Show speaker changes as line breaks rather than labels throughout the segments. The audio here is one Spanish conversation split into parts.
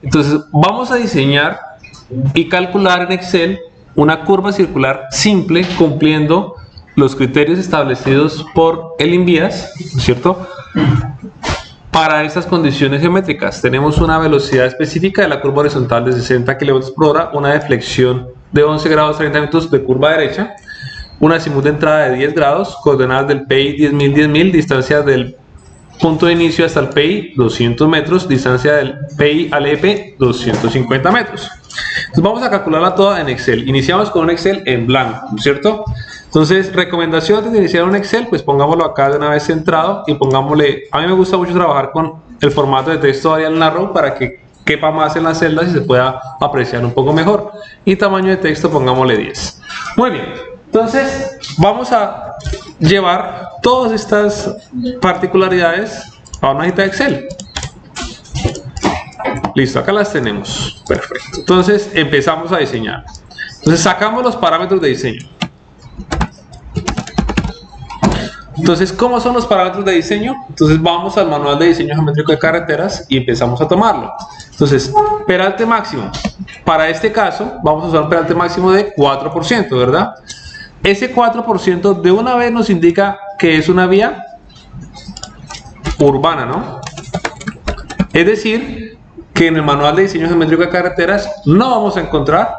Entonces vamos a diseñar y calcular en Excel una curva circular simple cumpliendo los criterios establecidos por el INVIAS, ¿no es cierto? Para estas condiciones geométricas tenemos una velocidad específica de la curva horizontal de 60 km por hora, una deflexión de 11 grados 30 minutos de curva derecha, una azimut de entrada de 10 grados, coordenadas del PI 10.000, 10.000, distancia del punto de inicio hasta el PI 200 metros, distancia del PI al EP 250 metros. Entonces vamos a calcularla toda en Excel. Iniciamos con un Excel en blanco, ¿no es cierto? Entonces, recomendación antes de iniciar un Excel, pues pongámoslo acá de una vez centrado y pongámosle, a mí me gusta mucho trabajar con el formato de texto Arial Narrow para que quepa más en las celdas y se pueda apreciar un poco mejor. Y tamaño de texto pongámosle 10. Muy bien, entonces vamos a llevar todas estas particularidades a una hojita de Excel. Listo, acá las tenemos. Perfecto. Entonces empezamos a diseñar. Entonces sacamos los parámetros de diseño. Entonces, ¿cómo son los parámetros de diseño? Entonces vamos al manual de diseño geométrico de carreteras y empezamos a tomarlo. Entonces, peralte máximo. Para este caso, vamos a usar un peralte máximo de 4%, ¿verdad? Ese 4% de una vez nos indica que es una vía urbana, ¿no? Es decir, que en el manual de diseño geométrico de carreteras no vamos a encontrar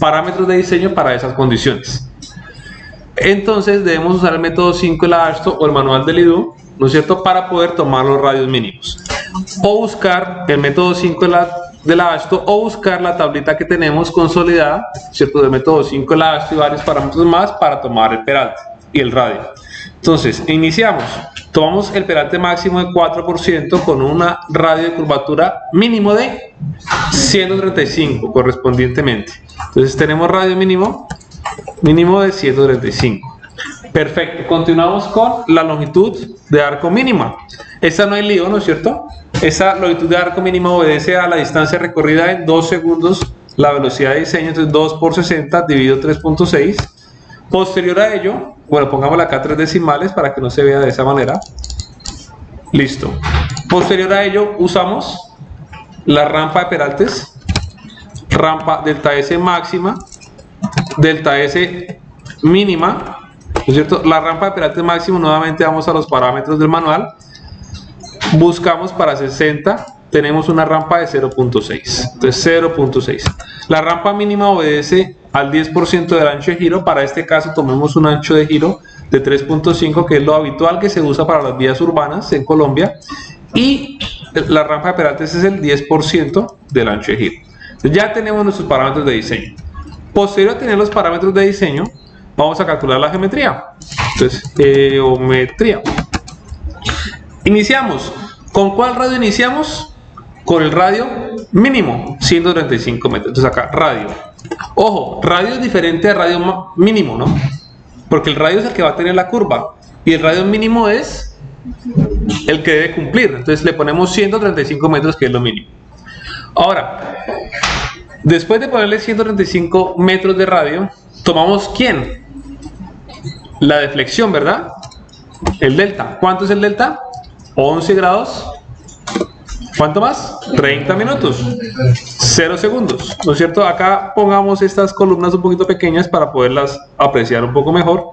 parámetros de diseño para esas condiciones. Entonces debemos usar el método 5 de la AASHTO o el manual del IDU, ¿no es cierto?, para poder tomar los radios mínimos. O buscar el método 5 de la AASHTO o buscar la tablita que tenemos consolidada, ¿cierto?, del método 5 de la AASHTO y varios parámetros más para tomar el peralte y el radio. Entonces, iniciamos. Tomamos el peralte máximo de 4% con una radio de curvatura mínimo de 135 correspondientemente. Entonces tenemos radio mínimo de 135. Perfecto, continuamos con la longitud de arco mínima. Esta no hay lío, ¿no es cierto? Esa longitud de arco mínima obedece a la distancia recorrida en 2 segundos, la velocidad de diseño, entonces 2 por 60 dividido 3.6. Posterior a ello, bueno, pongámosle acá 3 decimales para que no se vea de esa manera. Listo. Posterior a ello usamos la rampa de peraltes, rampa delta S máxima, delta S mínima, ¿no es cierto? La rampa de peralte máximo, nuevamente vamos a los parámetros del manual, buscamos para 60, tenemos una rampa de 0.6, entonces 0.6. La rampa mínima obedece al 10% del ancho de giro, para este caso tomemos un ancho de giro de 3.5, que es lo habitual que se usa para las vías urbanas en Colombia, y la rampa de peraltes es el 10% del ancho de giro. Entonces ya tenemos nuestros parámetros de diseño. Posterior a tener los parámetros de diseño, vamos a calcular la geometría. Entonces, geometría. Iniciamos. ¿Con cuál radio iniciamos? Con el radio mínimo, 135 metros. Entonces acá, radio. Ojo, radio es diferente al radio mínimo, ¿no? Porque el radio es el que va a tener la curva. Y el radio mínimo es el que debe cumplir. Entonces le ponemos 135 metros, que es lo mínimo. Ahora, después de ponerle 135 metros de radio, tomamos ¿quién? La deflexión, ¿verdad? El delta. ¿Cuánto es el delta? 11 grados. ¿Cuánto más? 30 minutos. 0 segundos. ¿No es cierto? Acá pongamos estas columnas un poquito pequeñas para poderlas apreciar un poco mejor.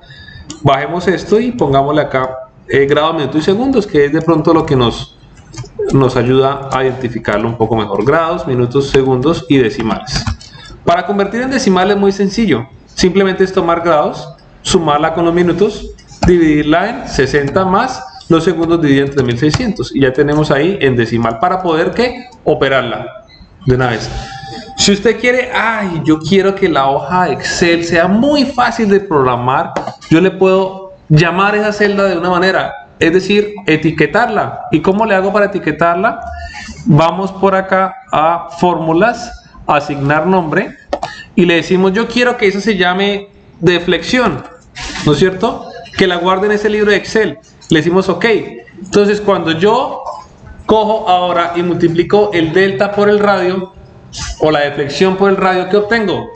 Bajemos esto y pongámosle acá grados, minutos y segundos, que es de pronto lo que nos ayuda a identificarlo un poco mejor. Grados, minutos, segundos y decimales. Para convertir en decimales es muy sencillo. Simplemente es tomar grados, sumarla con los minutos, dividirla en 60 más los segundos divididos entre 1600. Y ya tenemos ahí en decimal para poder ¿qué? Operarla de una vez. Si usted quiere, yo quiero que la hoja de Excel sea muy fácil de programar, yo le puedo llamar esa celda de una manera. Es decir, etiquetarla. ¿Y cómo le hago para etiquetarla? Vamos por acá a fórmulas, asignar nombre y le decimos yo quiero que eso se llame deflexión, ¿no es cierto? Que la guarde en ese libro de Excel. Le decimos OK. Entonces cuando yo cojo ahora y multiplico el delta por el radio o la deflexión por el radio, ¿qué obtengo?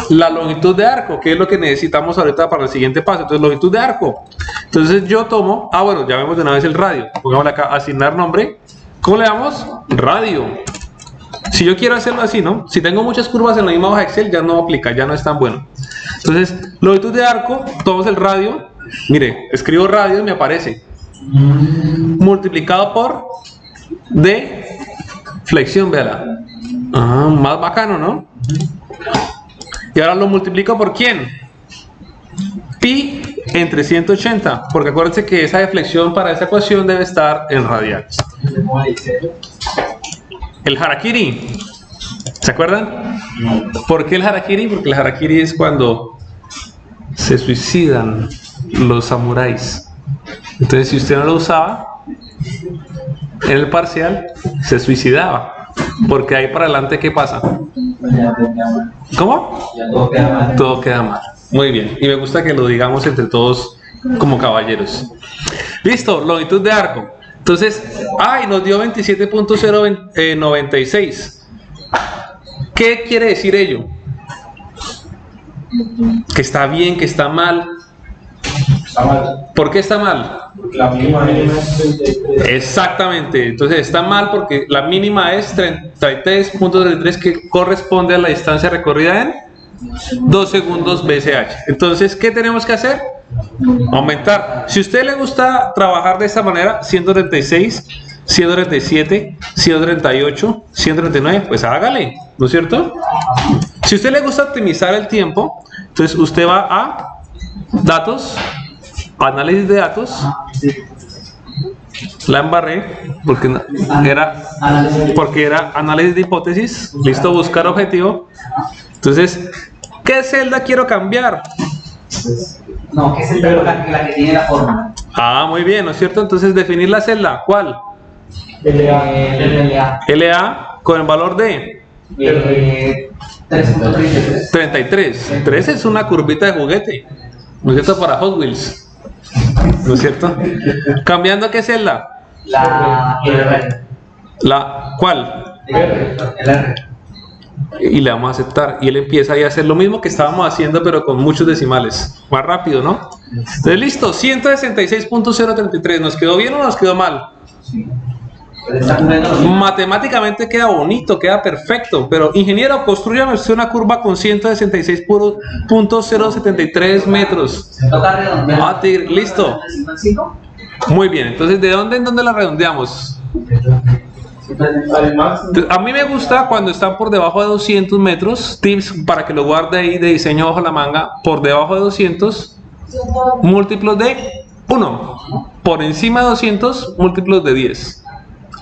La longitud de arco, que es lo que necesitamos ahorita para el siguiente paso. Entonces longitud de arco. Entonces yo tomo, bueno, ya vemos de una vez el radio. Pongámosle acá, asignar nombre, ¿Cómo le damos? Radio. Si yo quiero hacerlo así, ¿no? Si tengo muchas curvas en la misma hoja Excel, ya no aplica, ya no es tan bueno. Entonces, longitud de arco, tomamos el radio. Mire, escribo radio y me aparece. Multiplicado por de flexión, véala. Ah, más bacano, ¿no? Y ahora lo multiplico por ¿quién? Pi entre 180, porque acuérdense que esa deflexión para esa ecuación debe estar en radianes. El harakiri, ¿se acuerdan? ¿Por qué el harakiri? Porque el harakiri es cuando se suicidan los samuráis. Entonces, si usted no lo usaba en el parcial, se suicidaba. Porque ahí para adelante, ¿qué pasa? ¿Cómo? Todo queda mal. Muy bien. Y me gusta que lo digamos entre todos como caballeros. Listo, longitud de arco. Entonces, nos dio 27.096. ¿Qué quiere decir ello? Que está bien, que está mal.
Está mal.
¿Por qué está mal?
Porque la mínima es 33.
Exactamente. Entonces está mal porque la mínima es 33.33, que corresponde a la distancia recorrida en 2 segundos BCH. Entonces, ¿qué tenemos que hacer? Aumentar. Si a usted le gusta trabajar de esta manera, 136, 137, 138, 139, pues hágale, ¿no es cierto? Si a usted le gusta optimizar el tiempo, entonces usted va a datos, análisis de datos. La embarré porque era análisis de hipótesis. Listo, buscar objetivo. Entonces, ¿qué celda quiero cambiar?
No, ¿qué celda? La que tiene la forma.
Muy bien, ¿no es cierto? Entonces, definir la celda. ¿Cuál? LA con el valor de
3.33.
33. 3 es una curvita de juguete, ¿no es cierto? Para Hot Wheels, ¿no es cierto? ¿Cambiando qué celda?
La R.
¿Cuál?
El R.
Y le vamos a aceptar. Y él empieza ahí a hacer lo mismo que estábamos haciendo, pero con muchos decimales. Más rápido, ¿no? Entonces, listo. 166.033. ¿Nos quedó bien o nos quedó mal?
Sí.
Matemáticamente queda bonito, queda perfecto. Pero, ingeniero, construyame usted una curva con 166.073 metros. Listo. Muy bien. Entonces, ¿de dónde en dónde la redondeamos? A mí me gusta cuando están por debajo de 200 metros. Tips para que lo guarde ahí de diseño bajo la manga. Por debajo de 200, múltiplos de 1. Por encima de 200, múltiplos de 10.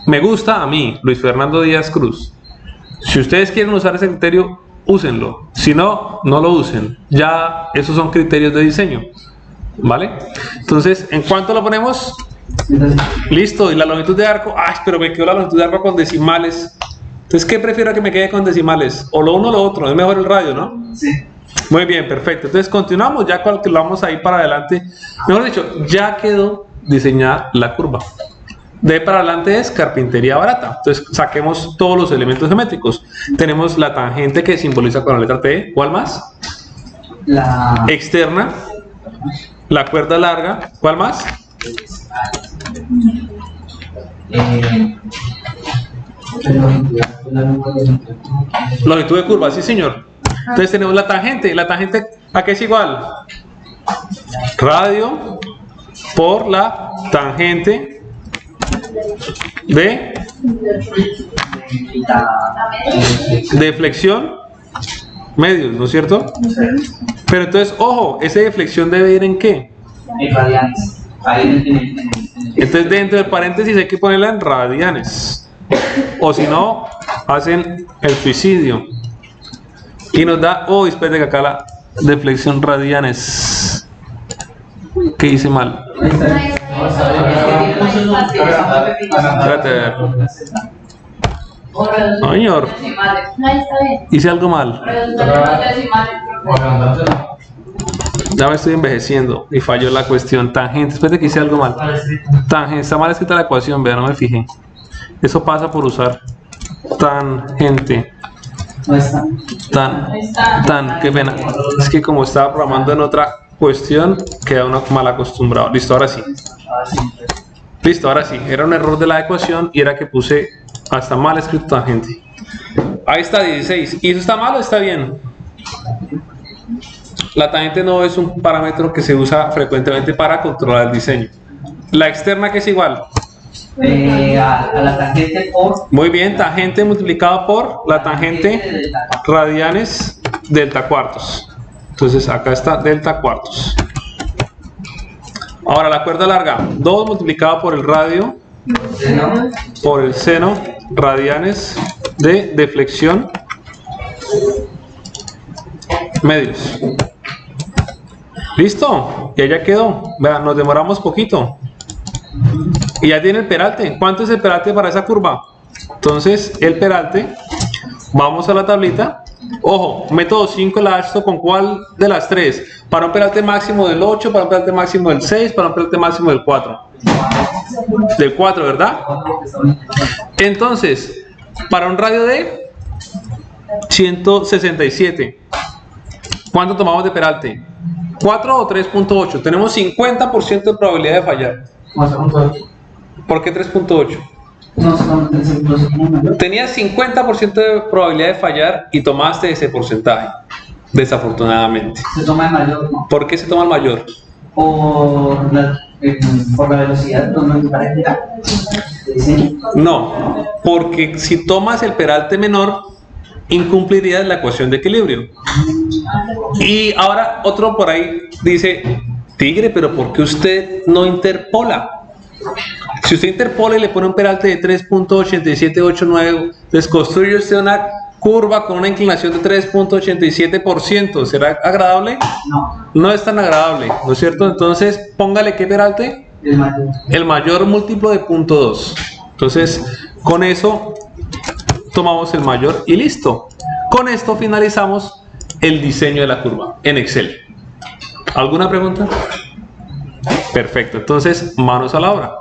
Me gusta a mí, Luis Fernando Díaz Cruz. Si ustedes quieren usar ese criterio, úsenlo. Si no, no lo usen. Ya esos son criterios de diseño, ¿vale? Entonces, ¿en cuánto lo ponemos? Listo. Y la longitud de arco, pero me quedó la longitud de arco con decimales. Entonces, ¿qué prefiero que me quede con decimales? O lo uno o lo otro, es mejor el radio, ¿no?
Sí.
Muy bien, perfecto. Entonces, continuamos, ya calculamos ahí para adelante. Mejor dicho, ya quedó diseñada la curva. De ahí para adelante es carpintería barata. Entonces, saquemos todos los elementos geométricos. Tenemos la tangente que simboliza con la letra T. ¿Cuál más?
La
externa. La cuerda larga. ¿Cuál más? Longitud de curva, sí señor. Entonces tenemos la tangente. ¿La tangente a qué es igual? Radio por la tangente de flexión medios, ¿no es cierto? Pero entonces, ojo, esa deflexión debe ir ¿en qué?
en radianes.
Entonces dentro del paréntesis hay que ponerla en radianes, o si no hacen el suicidio y nos da, espérate que acá la deflexión radianes, ¿qué hice mal? Espérate, a ver. No, señor, hice algo mal, ya me estoy envejeciendo y falló la cuestión. Tangente, espérate que hice algo mal. Tangente, está mal escrita la ecuación, vea, no me fijé. Eso pasa por usar tangente. Qué pena. Es que como estaba programando en otra cuestión, queda uno mal acostumbrado. Listo, ahora sí. Listo, ahora sí, era un error de la ecuación y era que puse hasta mal escrito tangente. Ahí está 16. ¿Y eso está mal o está bien? La tangente no es un parámetro que se usa frecuentemente para controlar el diseño. La externa, que es igual.
A la tangente por.
Muy bien, tangente multiplicado por la tangente radianes delta cuartos. Entonces acá está delta cuartos. Ahora la cuerda larga, 2 multiplicado por el radio por el seno radianes de deflexión medios. Listo, y ya quedó. Vean, nos demoramos poquito. Y ya tiene el peralte. ¿Cuánto es el peralte para esa curva? Entonces, el peralte, vamos a la tablita. Ojo, método 5 la esto con cuál de las tres. Para un peralte máximo del 8, para un peralte máximo del 6, para un peralte máximo del 4. Del 4, ¿verdad? Entonces, para un radio de 167, ¿cuánto tomamos de peralte? 4 o 3.8. Tenemos 50% de probabilidad de fallar. ¿Por qué 3.8? Tenías 50% de probabilidad de fallar y tomaste ese porcentaje, desafortunadamente.
Se toma el mayor, ¿no?
¿Por qué se toma el mayor?
Por la velocidad, no me parece.
No, porque si tomas el peralte menor, incumplirías la ecuación de equilibrio. Y ahora otro por ahí dice, tigre, pero ¿por qué usted no interpola? Si usted interpola y le pone un peralte de 3.8789, les construye usted una curva con una inclinación de 3.87%. ¿Será agradable?
No.
No es tan agradable, ¿no es cierto? Entonces, póngale ¿qué peralte?
El mayor.
El mayor múltiplo de 0.2. Entonces, con eso tomamos el mayor y listo. Con esto finalizamos el diseño de la curva en Excel. ¿Alguna pregunta? Perfecto, entonces manos a la obra.